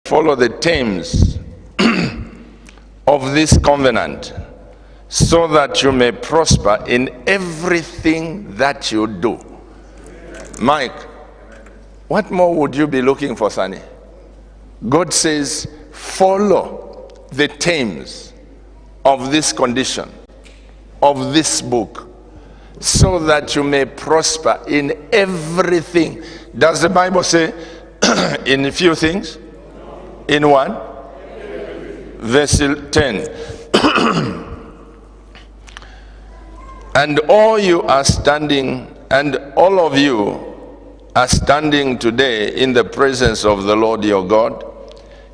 follow the terms of this covenant, so that you may prosper in everything that you do. Mike, what more would you be looking for, Sonny? God says, follow the terms of this condition, of this book, so that you may prosper in everything. Does the Bible say in a few things? In one? Verse 10. And all of you are standing today in the presence of the Lord your God,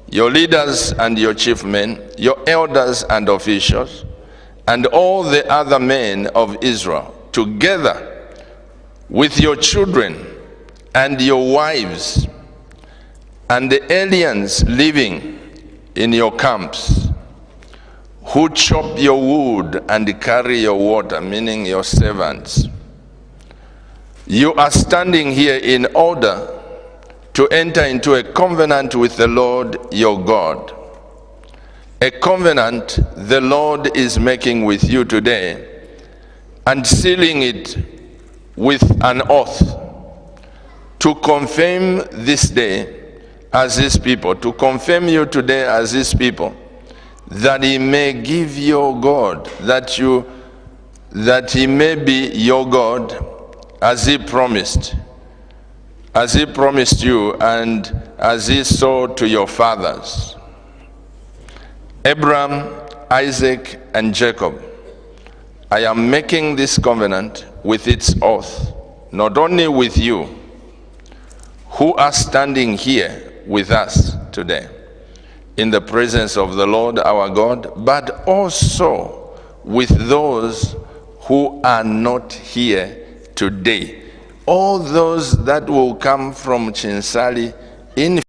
your leaders and your chief men, your elders and officials, and all the other men of Israel, together with your children and your wives, and the aliens living in your camps, who chop your wood and carry your water, meaning your servants. You are standing here in order to enter into a covenant with the Lord your God. A covenant the Lord is making with you today, and sealing it with an oath, to confirm this day as his people, to confirm you today as his people, that he may give your God, that he may be your God, as he promised you, and as he swore to your fathers, Abraham, Isaac, and Jacob. I am making this covenant with its oath, not only with you, who are standing here with us today in the presence of the Lord our God, but also with those who are not here today. All those that will come from Chinsali in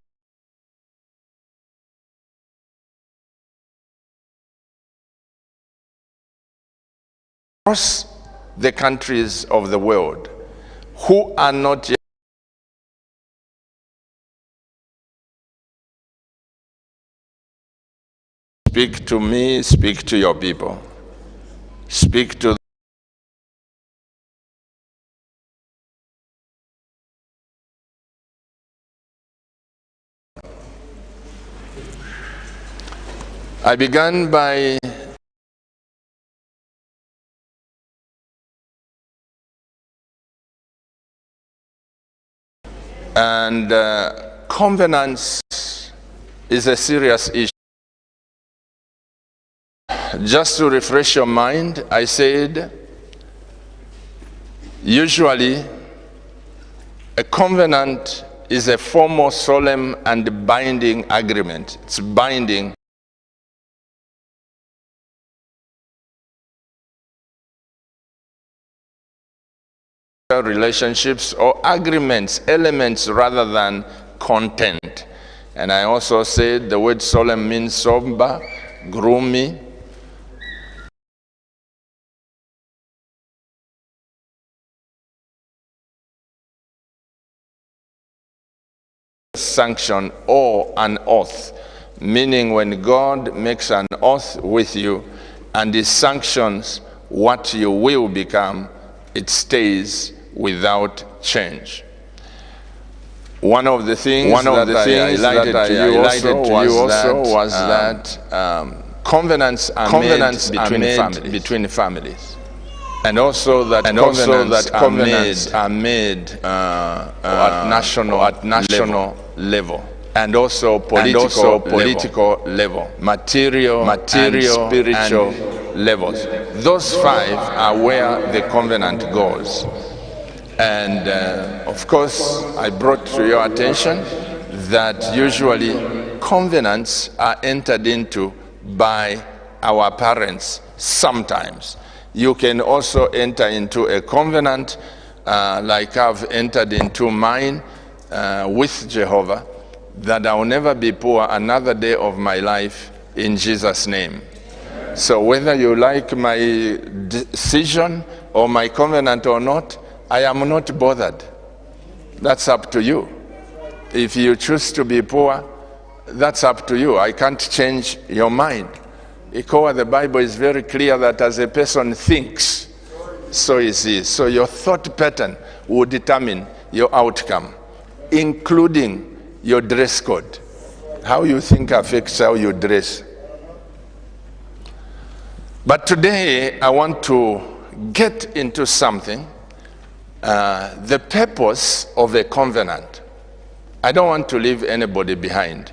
across the countries of the world who are not yet. Speak to me, speak to your people. Speak to I began by covenants is a serious issue. Just to refresh your mind, I said, usually a covenant is a formal, solemn, and binding agreement. It's binding. Relationships or agreements, elements rather than content. And I also said the word solemn means somber, gloomy, sanction or an oath, meaning when God makes an oath with you and he sanctions what you will become, it stays without change. One of the things that I highlighted to you also was that covenants are made between families. And also that covenants are made at national level. And also political level. Material and spiritual levels. Those five are where the covenant goes. And of course, I brought to your attention that usually covenants are entered into by our parents sometimes. You can also enter into a covenant like I've entered into mine with Jehovah, that I'll never be poor another day of my life in Jesus' name. So whether you like my decision or my covenant or not, I am not bothered. That's up to you. If you choose to be poor, that's up to you. I can't change your mind. The Bible is very clear that as a person thinks, so is he. So your thought pattern will determine your outcome, including your dress code. How you think affects how you dress. But today I want to get into something, the purpose of a covenant. I don't want to leave anybody behind.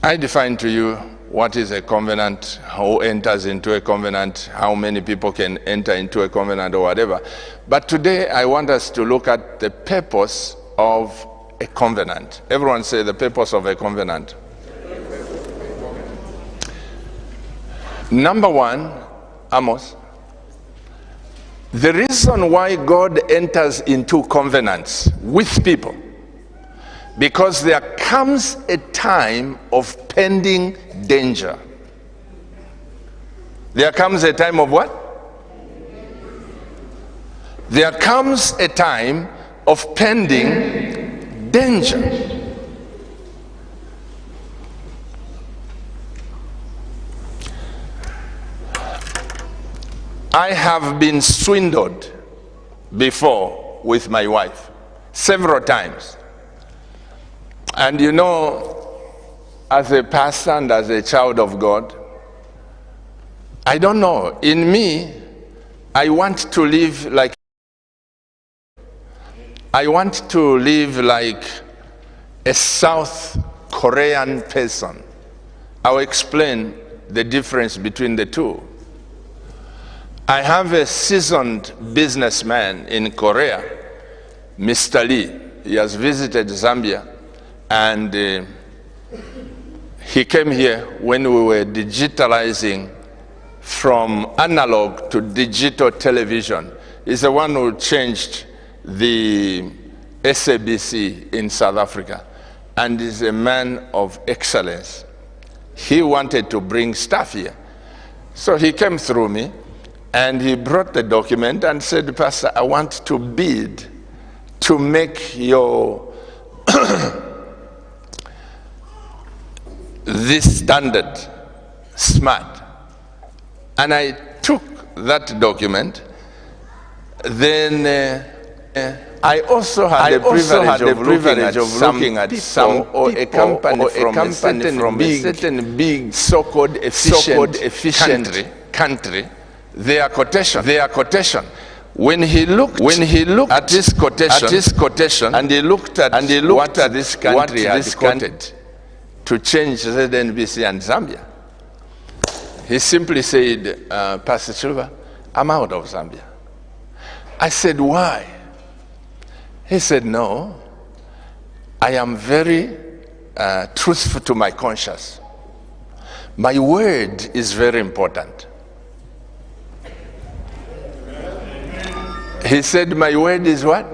I define to you what is a covenant, who enters into a covenant, how many people can enter into a covenant or whatever. But today I want us to look at the purpose of a covenant. Everyone say the purpose of a covenant. Number one, Amos, the reason why God enters into covenants with people, because there comes a time of pending danger. There comes a time of what? There comes a time of pending danger. I have been swindled before with my wife, several times. And you know, as a pastor and as a child of God, I don't know, in me, I want to live like a South Korean person. I'll explain the difference between the two. I have a seasoned businessman in Korea, Mr. Lee. He has visited Zambia, and he came here when we were digitalizing from analog to digital television. He's the one who changed the SABC in South Africa, and is a man of excellence. He wanted to bring stuff here. So he came through me, and he brought the document and said, Pastor, I want to bid to make your this standard smart. And I took that document. Then I also had the privilege of looking at some or a company from a certain big so-called efficient country. Their quotation. When he looked at this quotation, and he looked at what this country had quoted to change ZNBC and Zambia, he simply said, Pastor Silva, I'm out of Zambia. I said, why? He said, no, I am very truthful to my conscience. My word is very important. He said, my word is what?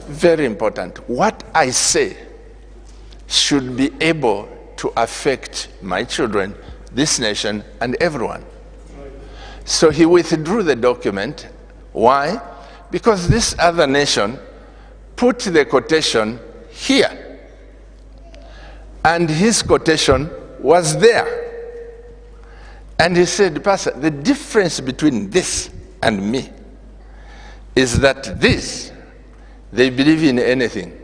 Very important. What I say should be able to affect my children, this nation, and everyone. So he withdrew the document. Why? Because this other nation put the quotation here, and his quotation was there. And he said, Pastor, the difference between this and me is that this, they believe in anything.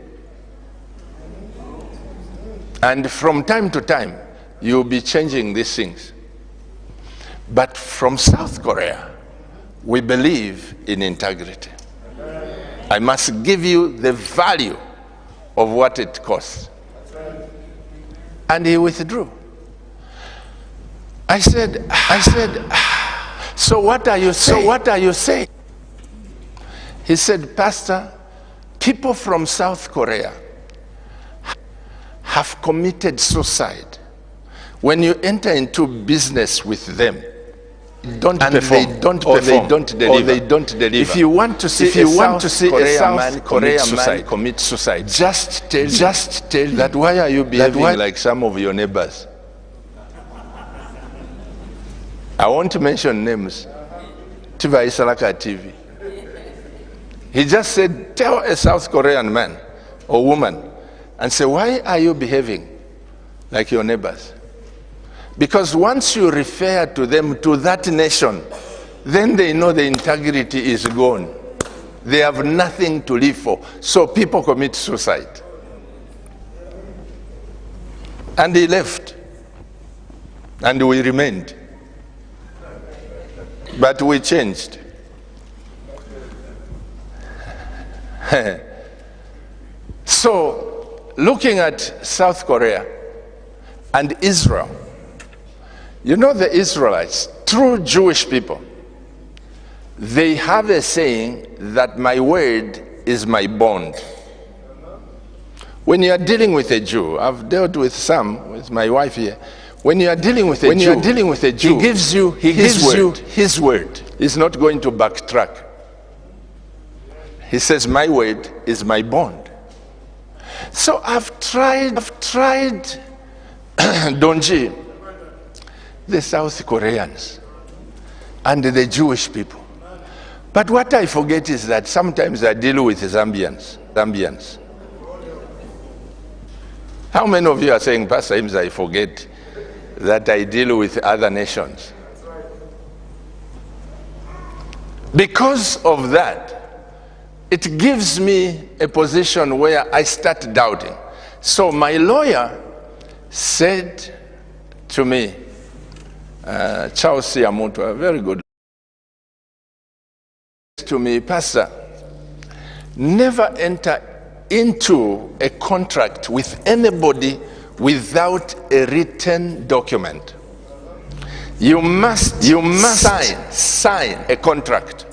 And from time to time, you'll be changing these things. But from South Korea, we believe in integrity. I must give you the value of what it costs. And he withdrew. I said, so what are you saying? He said, Pastor, people from South Korea have committed suicide. When you enter into business with them, they don't perform, or they don't deliver. If you want to see a South Korean man commit suicide, just tell that why are you behaving like some of your neighbors? I won't mention names. Tiva Isalaka TV. He just said, tell a South Korean man or woman and say, why are you behaving like your neighbors? Because once you refer to them, to that nation, then they know the integrity is gone. They have nothing to live for. So people commit suicide. And he left. And we remained. But we changed. So, looking at South Korea and Israel, you know, the Israelites, true Jewish people, they have a saying that my word is my bond. When you are dealing with a Jew, I've dealt with some, with my wife here. When you are dealing with a Jew, he gives you his word. He's not going to backtrack. He says, my word is my bond. So I've tried Donji, the South Koreans, and the Jewish people. But what I forget is that sometimes I deal with Zambians. How many of you are saying, Pastor James, I forget that I deal with other nations? Because of that, it gives me a position where I start doubting. So my lawyer said to me, Charles Siamuto, a very good, to me, Pastor, never enter into a contract with anybody without a written document. You must sign a contract,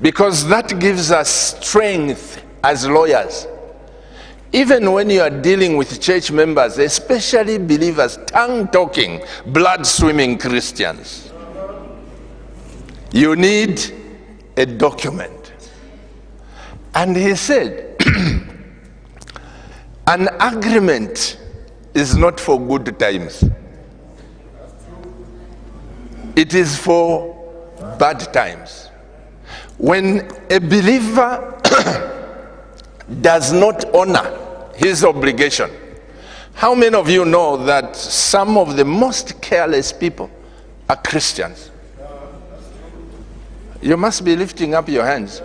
because that gives us strength as lawyers. Even when you are dealing with church members, especially believers, tongue-talking, blood-swimming Christians, you need a document. And he said, an agreement is not for good times. It is for bad times. When a believer does not honor his obligation. How many of you know that some of the most careless people are Christians? You must be lifting up your hands.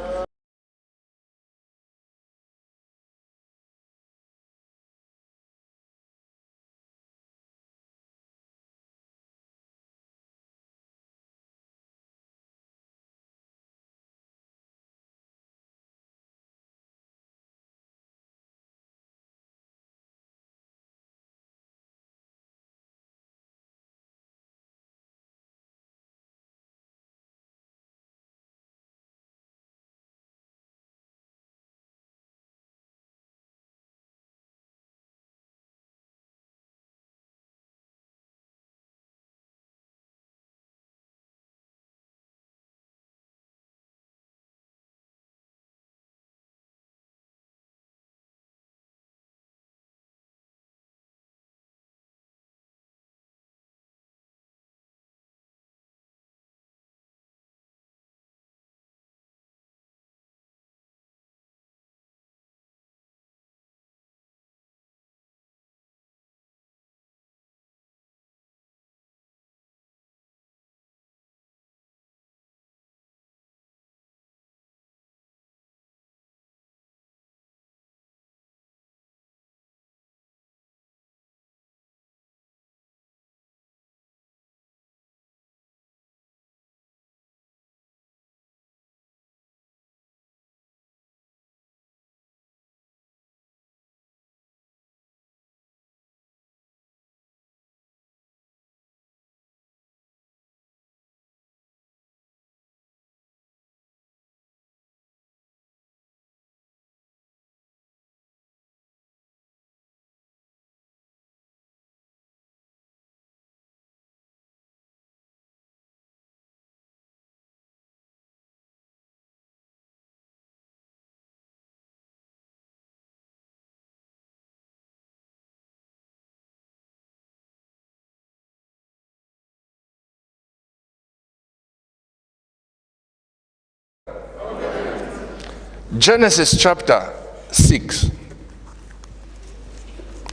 Genesis chapter 6.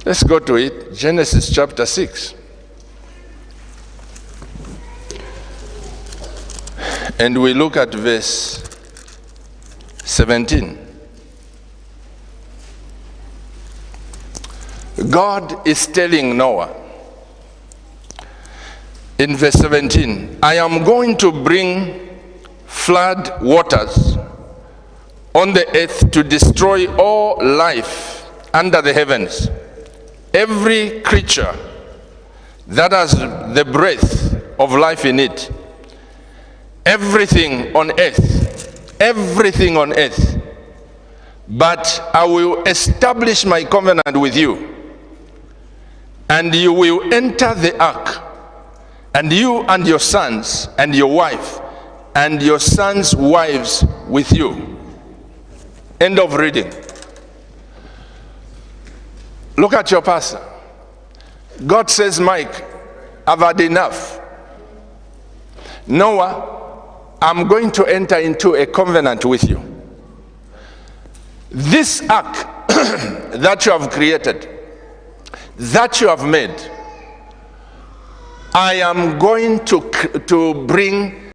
Let's go to it. Genesis chapter 6. And we look at verse 17. God is telling Noah in verse 17, I am going to bring flood waters on the earth to destroy all life under the heavens. Every creature that has the breath of life in it. Everything on earth. Everything on earth. But I will establish my covenant with you. And you will enter the ark. And you and your sons and your wife and your sons' wives with you. End of reading. Look at your pastor. God says, Mike, I've had enough. Noah, I'm going to enter into a covenant with you. This ark that you have created, that you have made, I am going to bring